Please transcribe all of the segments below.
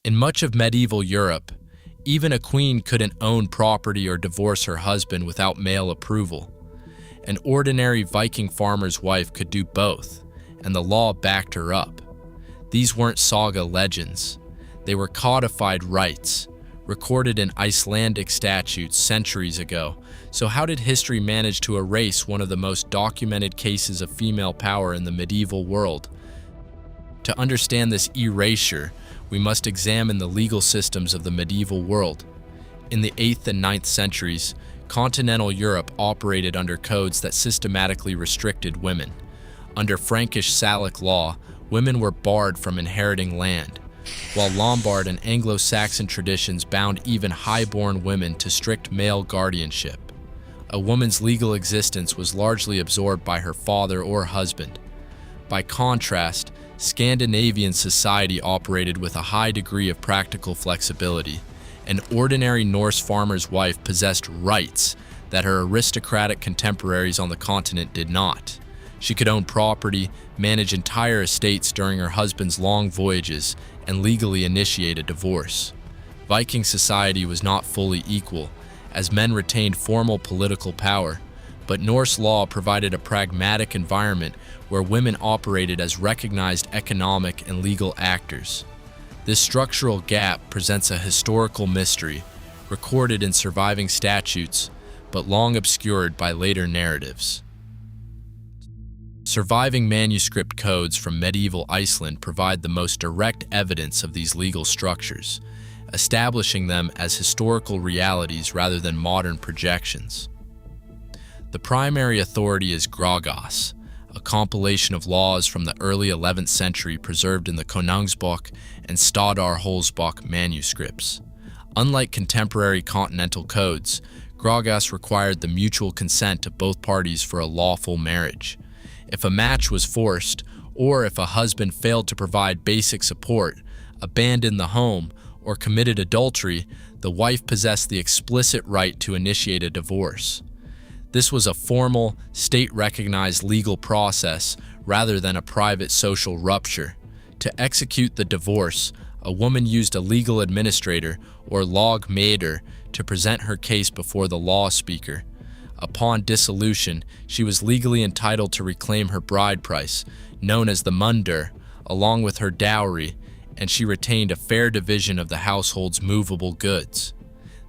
In much of medieval Europe, even a queen couldn't own property or divorce her husband without male approval. An ordinary Viking farmer's wife could do both, and the law backed her up. These weren't saga legends. They were codified rights, recorded in Icelandic statutes centuries ago. So how did history manage to erase one of the most documented cases of female power in the medieval world? To understand this erasure, we must examine the legal systems of the medieval world. In the 8th and 9th centuries, continental Europe operated under codes that systematically restricted women. Under Frankish Salic law, women were barred from inheriting land, while Lombard and Anglo-Saxon traditions bound even high-born women to strict male guardianship. A woman's legal existence was largely absorbed by her father or husband. By contrast, Scandinavian society operated with a high degree of practical flexibility. An ordinary Norse farmer's wife possessed rights that her aristocratic contemporaries on the continent did not. She could own property, manage entire estates during her husband's long voyages, and legally initiate a divorce. Viking society was not fully equal, as men retained formal political power, but Norse law provided a pragmatic environment where women operated as recognized economic and legal actors. This structural gap presents a historical mystery, recorded in surviving statutes, but long obscured by later narratives. Surviving manuscript codes from medieval Iceland provide the most direct evidence of these legal structures, establishing them as historical realities rather than modern projections. The primary authority is Grágás, a compilation of laws from the early 11th century preserved in the Konungsbók and Staðarhólsbók manuscripts. Unlike contemporary continental codes, Grágás required the mutual consent of both parties for a lawful marriage. If a match was forced, or if a husband failed to provide basic support, abandoned the home, or committed adultery, the wife possessed the explicit right to initiate a divorce. This was a formal, state-recognized legal process rather than a private social rupture. To execute the divorce, a woman used a legal administrator, or lagmaður, to present her case before the law speaker. Upon dissolution, she was legally entitled to reclaim her bride price, known as the mundur, along with her dowry, and she retained a fair division of the household's movable goods.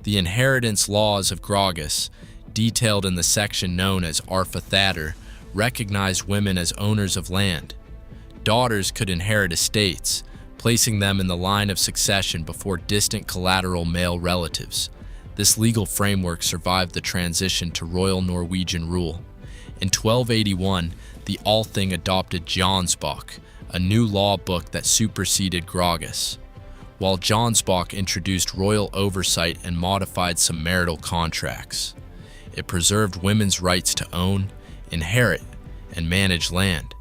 The inheritance laws of Grágás, detailed in the section known as Arfathader, recognized women as owners of land. Daughters could inherit estates, placing them in the line of succession before distant collateral male relatives. This legal framework survived the transition to royal Norwegian rule. In 1281, the Althing adopted Jonsbok, a new law book that superseded Grágás, while Jonsbok introduced royal oversight and modified some marital contracts. It preserved women's rights to own, inherit, and manage land.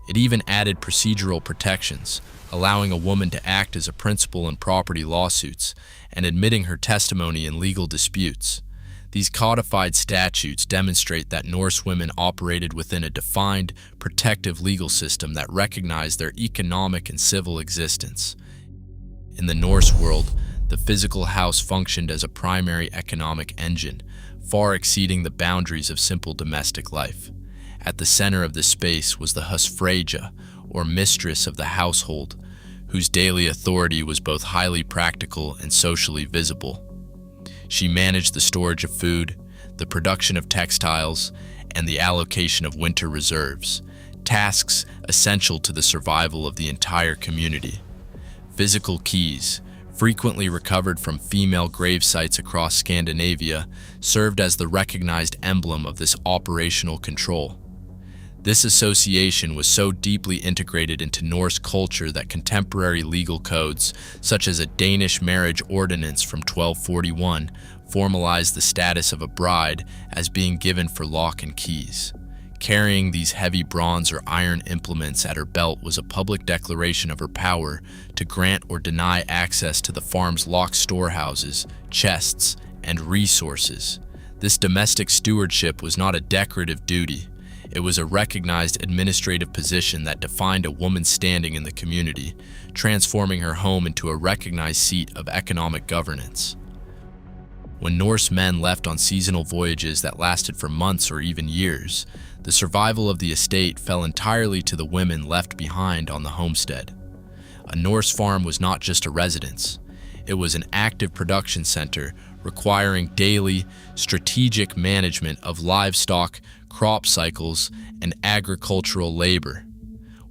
It even added procedural protections, allowing a woman to act as a principal in property lawsuits and admitting her testimony in legal disputes. These codified statutes demonstrate that Norse women operated within a defined, protective legal system that recognized their economic and civil existence. In the Norse world, the physical house functioned as a primary economic engine, far exceeding the boundaries of simple domestic life. At the center of this space was the husfreyja, or mistress of the household, whose daily authority was both highly practical and socially visible. She managed the storage of food, the production of textiles, and the allocation of winter reserves, tasks essential to the survival of the entire community. Physical keys, frequently recovered from female grave sites across Scandinavia, served as the recognized emblem of this operational control. This association was so deeply integrated into Norse culture that contemporary legal codes, such as a Danish marriage ordinance from 1241, formalized the status of a bride as being given for lock and keys. Carrying these heavy bronze or iron implements at her belt was a public declaration of her power to grant or deny access to the farm's locked storehouses, chests, and resources. This domestic stewardship was not a decorative duty. It was a recognized administrative position that defined a woman's standing in the community, transforming her home into a recognized seat of economic governance. When Norse men left on seasonal voyages that lasted for months or even years, the survival of the estate fell entirely to the women left behind on the homestead. A Norse farm was not just a residence. It was an active production center requiring daily, strategic management of livestock, crop cycles, and agricultural labor.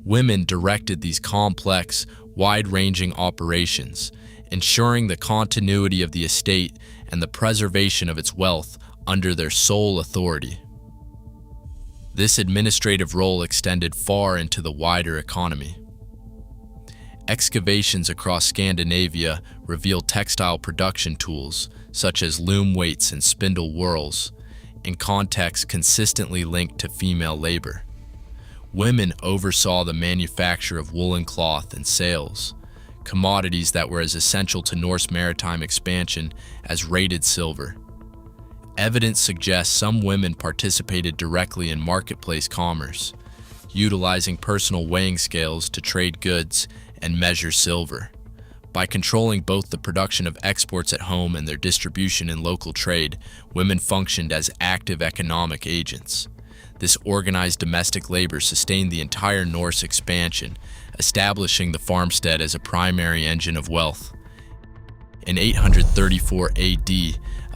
Women directed these complex, wide-ranging operations, ensuring the continuity of the estate and the preservation of its wealth under their sole authority. This administrative role extended far into the wider economy. Excavations across Scandinavia reveal textile production tools, such as loom weights and spindle whorls, in contexts consistently linked to female labor. Women oversaw the manufacture of woolen cloth and sails, commodities that were as essential to Norse maritime expansion as rated silver. Evidence suggests some women participated directly in marketplace commerce, utilizing personal weighing scales to trade goods and measure silver. By controlling both the production of exports at home and their distribution in local trade, women functioned as active economic agents. This organized domestic labor sustained the entire Norse expansion, establishing the farmstead as a primary engine of wealth. In 834 AD,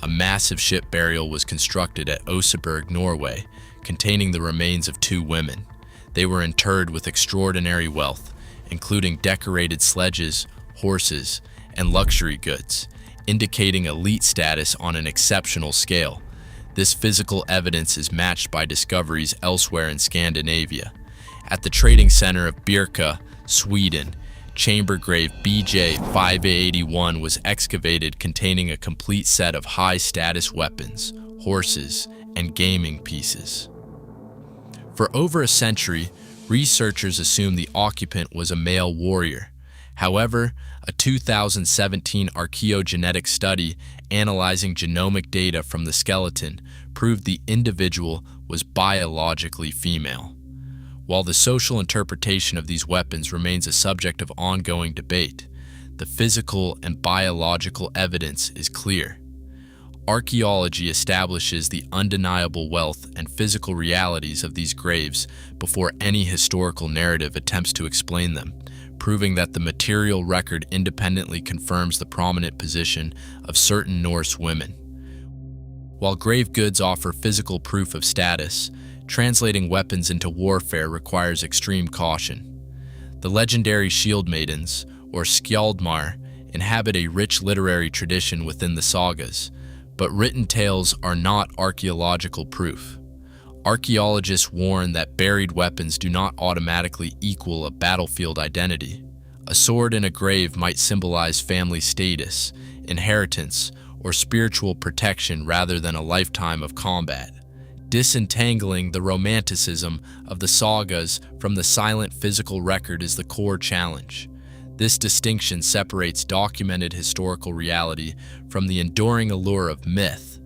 a massive ship burial was constructed at Oseberg, Norway, containing the remains of 2 women. They were interred with extraordinary wealth, including decorated sledges, horses, and luxury goods, indicating elite status on an exceptional scale. This physical evidence is matched by discoveries elsewhere in Scandinavia. At the trading center of Birka, Sweden, chamber grave BJ 581 was excavated containing a complete set of high-status weapons, horses, and gaming pieces. For over a century, researchers assumed the occupant was a male warrior. However, a 2017 archaeogenetic study analyzing genomic data from the skeleton proved the individual was biologically female. While the social interpretation of these weapons remains a subject of ongoing debate, the physical and biological evidence is clear. Archaeology establishes the undeniable wealth and physical realities of these graves before any historical narrative attempts to explain them, proving that the material record independently confirms the prominent position of certain Norse women. While grave goods offer physical proof of status, translating weapons into warfare requires extreme caution. The legendary shieldmaidens, or skjaldmar, inhabit a rich literary tradition within the sagas, but written tales are not archaeological proof. Archaeologists warn that buried weapons do not automatically equal a battlefield identity. A sword in a grave might symbolize family status, inheritance, or spiritual protection rather than a lifetime of combat. Disentangling the romanticism of the sagas from the silent physical record is the core challenge. This distinction separates documented historical reality from the enduring allure of myth.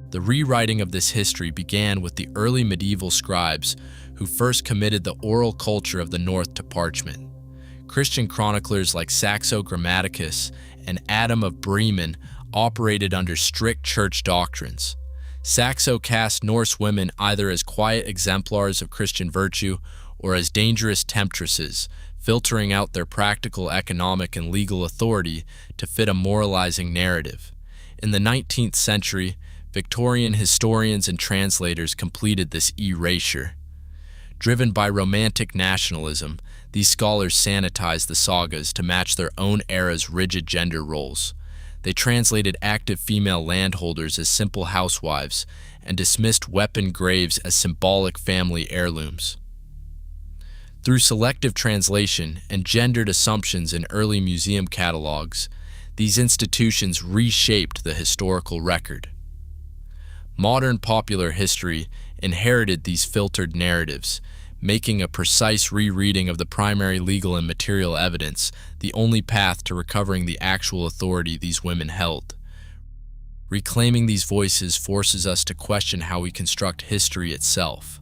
The rewriting of this history began with the early medieval scribes who first committed the oral culture of the North to parchment. Christian chroniclers like Saxo Grammaticus and Adam of Bremen operated under strict church doctrines. Saxo cast Norse women either as quiet exemplars of Christian virtue or as dangerous temptresses, filtering out their practical economic and legal authority to fit a moralizing narrative. In the 19th century, Victorian historians and translators completed this erasure. Driven by romantic nationalism, these scholars sanitized the sagas to match their own era's rigid gender roles. They translated active female landholders as simple housewives and dismissed weapon graves as symbolic family heirlooms. Through selective translation and gendered assumptions in early museum catalogs, these institutions reshaped the historical record. Modern popular history inherited these filtered narratives, making a precise rereading of the primary legal and material evidence the only path to recovering the actual authority these women held. Reclaiming these voices forces us to question how we construct history itself.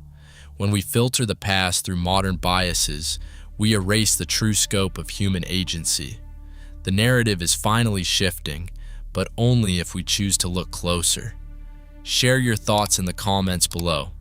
When we filter the past through modern biases, we erase the true scope of human agency. The narrative is finally shifting, but only if we choose to look closer. Share your thoughts in the comments below.